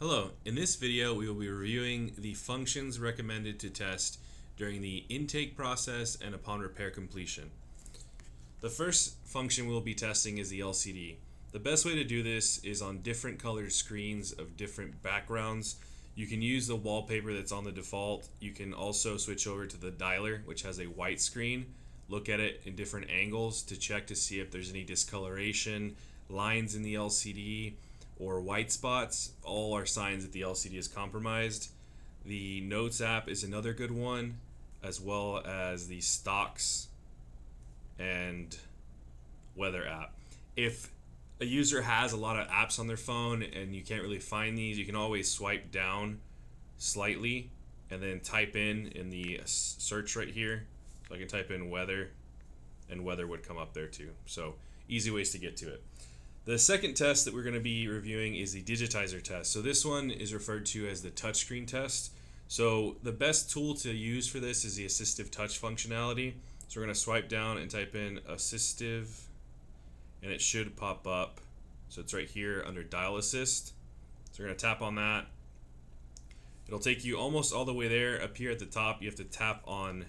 Hello, in this video we will be reviewing the functions recommended to test during the intake process and upon repair completion. The first function we'll be testing is the LCD. The best way to do this is on different colored screens of different backgrounds. You can use the wallpaper that's on the default. You can also switch over to the dialer, which has a white screen. Look at it in different angles to check to see if there's any discoloration, lines in the LCD, or white spots. All are signs that the LCD is compromised. The Notes app is another good one, as well as the Stocks and Weather app. If a user has a lot of apps on their phone and you can't really find these, you can always swipe down slightly and then type in the search right here. So I can type in weather and weather would come up there too. So easy ways to get to it. The second test that we're going to be reviewing is the digitizer test. So this one is referred to as the touchscreen test. So the best tool to use for this is the assistive touch functionality. So we're going to swipe down and type in assistive, and it should pop up. So it's right here under dial assist. So we're going to tap on that. It'll take you almost all the way there. Up here at the top, you have to tap on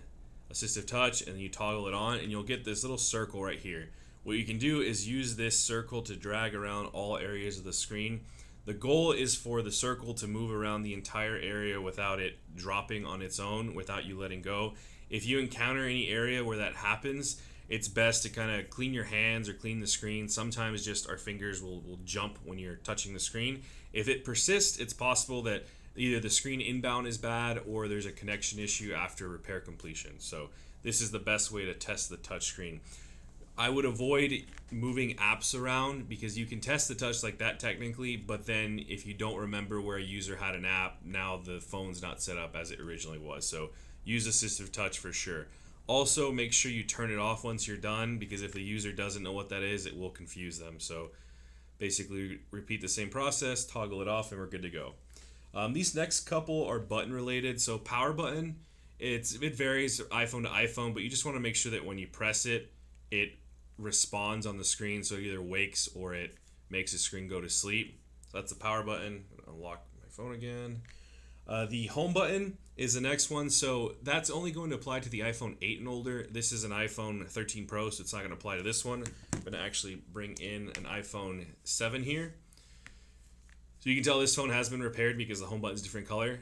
assistive touch and you toggle it on, and you'll get this little circle right here. What you can do is use this circle to drag around all areas of the screen. The goal is for the circle to move around the entire area without it dropping on its own, without you letting go. If you encounter any area where that happens, it's best to kind of clean your hands or clean the screen. Sometimes just our fingers will jump when you're touching the screen. If it persists, it's possible that either the screen inbound is bad or there's a connection issue after repair completion. So this is the best way to test the touchscreen. I would avoid moving apps around because you can test the touch like that technically, but then if you don't remember where a user had an app, now the phone's not set up as it originally was. So use assistive touch for sure. Also, make sure you turn it off once you're done, because if the user doesn't know what that is, it will confuse them. So basically repeat the same process, toggle it off, and we're good to go. These next couple are button related. So power button, it varies iPhone to iPhone, but you just want to make sure that when you press it, it responds on the screen, so it either wakes or it makes the screen go to sleep. So that's the power button. Unlock my phone again. The home button is the next one, so that's only going to apply to the iPhone 8 and older. This is an iPhone 13 Pro, so it's not going to apply to this one. I'm going to actually bring in an iPhone 7 here. So you can tell this phone has been repaired because the home button is a different color.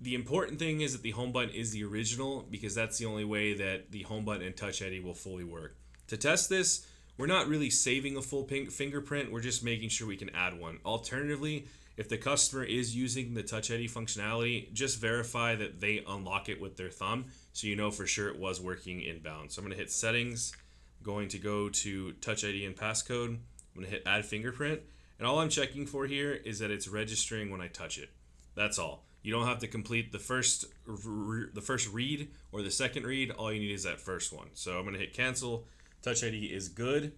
The important thing is that the home button is the original, because that's the only way that the home button and Touch ID will fully work. To test this, we're not really saving a full fingerprint, we're just making sure we can add one. Alternatively, if the customer is using the Touch ID functionality, just verify that they unlock it with their thumb so you know for sure it was working inbound. So I'm going to hit settings, I'm going to go to Touch ID and passcode, I'm going to hit add fingerprint, and all I'm checking for here is that it's registering when I touch it. That's all. You don't have to complete the first read or the second read. All you need is that first one. So I'm going to hit cancel. Touch ID is good.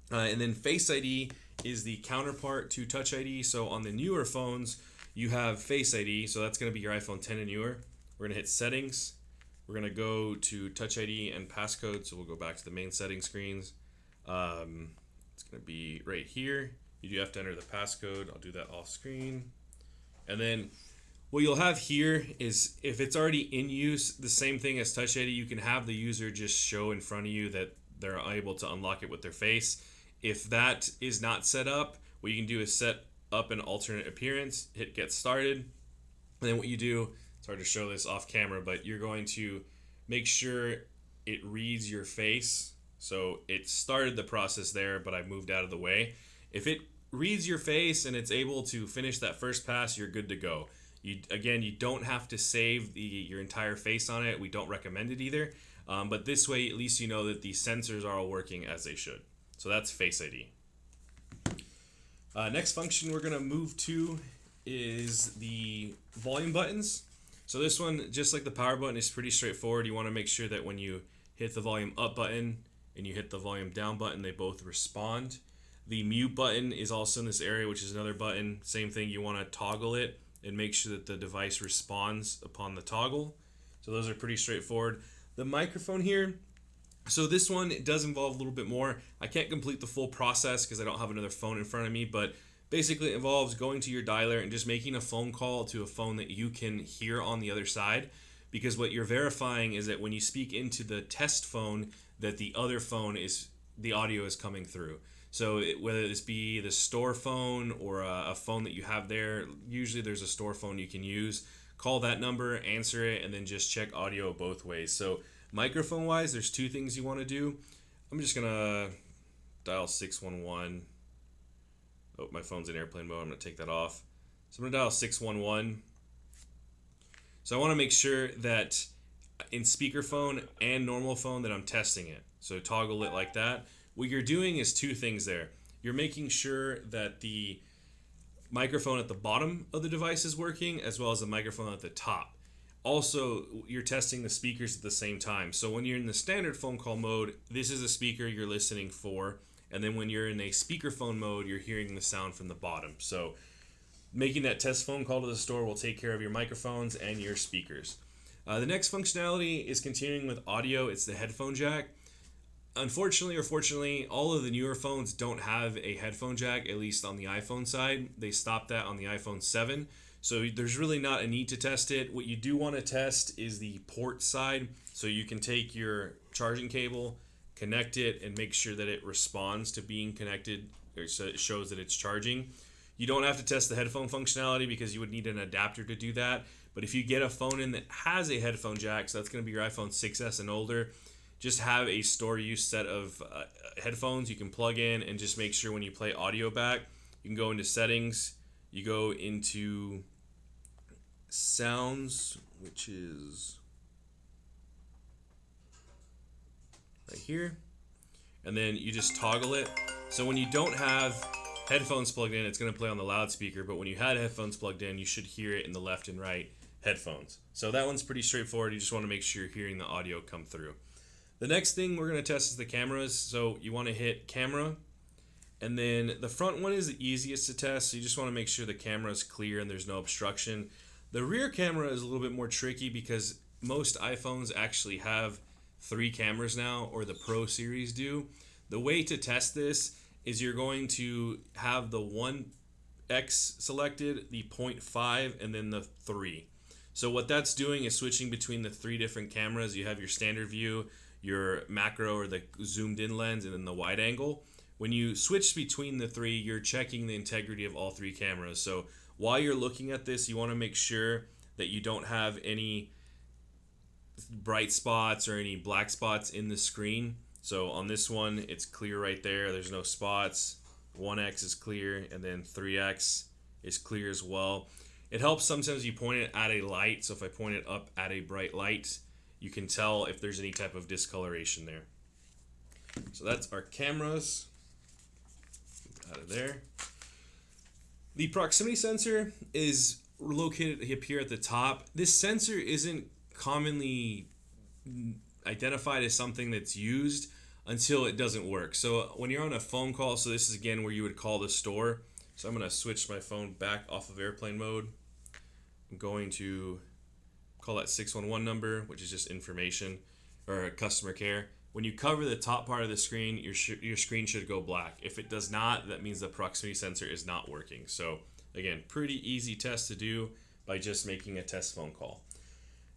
And then Face ID is the counterpart to Touch ID. So on the newer phones, you have Face ID. So that's going to be your iPhone 10 and newer. We're going to hit settings. We're going to go to Touch ID and passcode. So we'll go back to the main settings screens. It's going to be right here. You do have to enter the passcode. I'll do that off screen. And then what you'll have here is, if it's already in use, the same thing as Touch ID, you can have the user just show in front of you that they're able to unlock it with their face. If that is not set up, what you can do is set up an alternate appearance, hit get started, and then what you do, it's hard to show this off camera, but you're going to make sure it reads your face. So it started the process there, but I moved out of the way. If it reads your face and it's able to finish that first pass, you're good to go. You don't have to save your entire face on it. We don't recommend it either. But this way, at least you know that the sensors are all working as they should. So that's Face ID. Next function we're going to move to is the volume buttons. So this one, just like the power button, is pretty straightforward. You want to make sure that when you hit the volume up button and you hit the volume down button, they both respond. The mute button is also in this area, which is another button. Same thing, you want to toggle it and make sure that the device responds upon the toggle. So those are pretty straightforward. The microphone here, so this one, it does involve a little bit more. I can't complete the full process because I don't have another phone in front of me, but Basically, it involves going to your dialer and just making a phone call to a phone that you can hear on the other side. Because what you're verifying is that when you speak into the test phone, that the other phone is the audio is coming through. So whether this be the store phone or a phone that you have there, usually there's a store phone you can use. Call that number, answer it, and then just check audio both ways. So microphone wise, there's two things you want to do. I'm just gonna dial 611. Oh, my phone's in airplane mode. I'm gonna take that off. So I'm gonna dial 611. So I want to make sure that in speakerphone and normal phone that I'm testing it. So toggle it like that. What you're doing is two things there. You're making sure that the microphone at the bottom of the device is working as well as the microphone at the top. Also, you're testing the speakers at the same time. So when you're in the standard phone call mode, this is a speaker you're listening for. And then when you're in a speakerphone mode, you're hearing the sound from the bottom. So making that test phone call to the store will take care of your microphones and your speakers. The next functionality is continuing with audio. It's the headphone jack. Unfortunately or fortunately, all of the newer phones don't have a headphone jack, at least on the iPhone side. They stopped that on the iPhone 7. So there's really not a need to test it. What you do want to test is the port side. So you can take your charging cable, connect it, and make sure that it responds to being connected, or so it shows that it's charging. You don't have to test the headphone functionality because you would need an adapter to do that. But if you get a phone in that has a headphone jack, so that's going to be your iPhone 6S and older, just have a store use set of headphones you can plug in and just make sure when you play audio back, you can go into settings, you go into sounds, which is right here, and then you just toggle it. So when you don't have headphones plugged in, it's going to play on the loudspeaker, but when you had headphones plugged in, you should hear it in the left and right headphones. So that one's pretty straightforward. You just want to make sure you're hearing the audio come through. The next thing we're going to test is the cameras. So you want to hit camera, and then the front one is the easiest to test. So you just want to make sure the camera is clear and there's no obstruction. The rear camera is a little bit more tricky because most iPhones actually have 3 cameras now, or the Pro series do. The way to test this is you're going to have the 1x selected, the 0.5, and then the 3. So what that's doing is switching between the 3 different cameras. You have your standard view, your macro or the zoomed in lens, and then the wide angle. When you switch between the 3, you're checking the integrity of all 3 cameras. So while you're looking at this, you want to make sure that you don't have any bright spots or any black spots in the screen. So on this one, it's clear right there. There's no spots. 1x is clear, and then 3x is clear as well. It helps sometimes you point it at a light. So if I point it up at a bright light, you can tell if there's any type of discoloration there. So that's our cameras. Out of there. The proximity sensor is located up here at the top. This sensor isn't commonly identified as something that's used until it doesn't work. So when you're on a phone call, so this is again where you would call the store. So I'm going to switch my phone back off of airplane mode. I'm going to call that 611 number, which is just information or customer care. When you cover the top part of the screen, your screen should go black. If it does not, that means the proximity sensor is not working. So again, pretty easy test to do by just making a test phone call.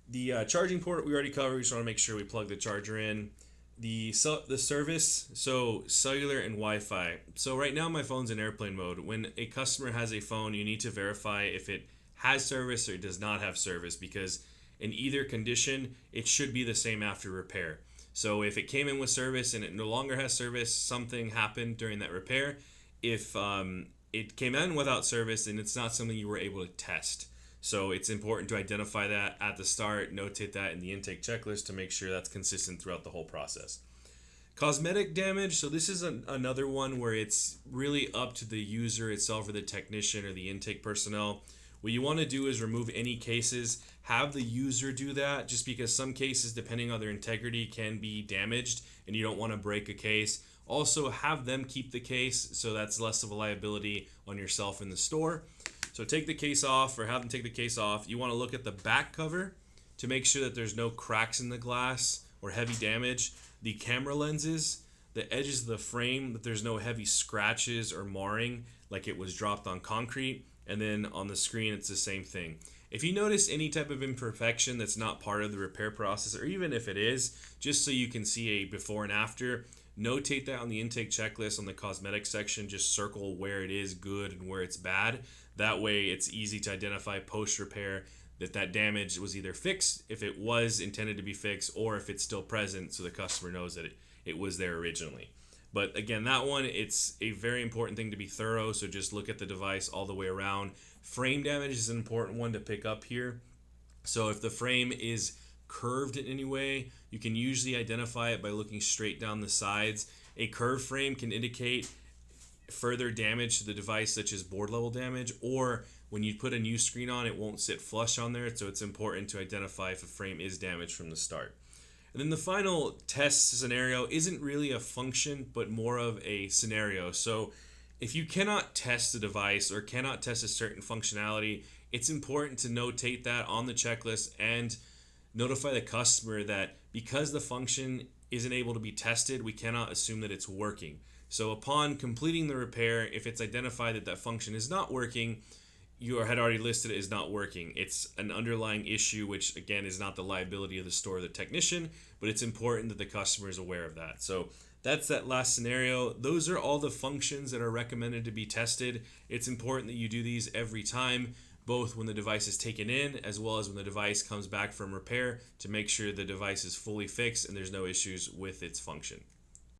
The charging port we already covered. We just want to make sure we plug the charger in. The service, so cellular and Wi-Fi. So right now my phone's in airplane mode. When a customer has a phone, you need to verify if it has service or it does not have service, because in either condition, it should be the same after repair. So if it came in with service and it no longer has service, something happened during that repair. If it came in without service, then it's not something you were able to test. So it's important to identify that at the start, notate that in the intake checklist to make sure that's consistent throughout the whole process. Cosmetic damage, so this is another one where it's really up to the user itself or the technician or the intake personnel. What you want to do is remove any cases, have the user do that, just because some cases, depending on their integrity, can be damaged and you don't want to break a case. Also, have them keep the case, so that's less of a liability on yourself in the store. So take the case off, or have them take the case off. You want to look at the back cover to make sure that there's no cracks in the glass or heavy damage. The camera lenses, the edges of the frame, that there's no heavy scratches or marring. like it was dropped on concrete, and then on the screen it's the same thing. If you notice any type of imperfection that's not part of the repair process, or even if it is, just so you can see a before and after, notate that on the intake checklist on the cosmetic section. Just circle where it is good and where it's bad. That way it's easy to identify post repair that damage was either fixed if it was intended to be fixed, or if it's still present, so the customer knows that it was there originally. But again, that one, it's a very important thing to be thorough, so just look at the device all the way around. Frame damage is an important one to pick up here. So if the frame is curved in any way, you can usually identify it by looking straight down the sides. A curved frame can indicate further damage to the device, such as board level damage, or when you put a new screen on, it won't sit flush on there, so it's important to identify if a frame is damaged from the start. And then the final test scenario isn't really a function, but more of a scenario. So if you cannot test the device or cannot test a certain functionality, it's important to notate that on the checklist and notify the customer that because the function isn't able to be tested, we cannot assume that it's working. So upon completing the repair, if it's identified that that function is not working, you had already listed it as not working. It's an underlying issue, which again is not the liability of the store or the technician, but it's important that the customer is aware of that. So that's that last scenario. Those are all the functions that are recommended to be tested. It's important that you do these every time, both when the device is taken in as well as when the device comes back from repair, to make sure the device is fully fixed and there's no issues with its function.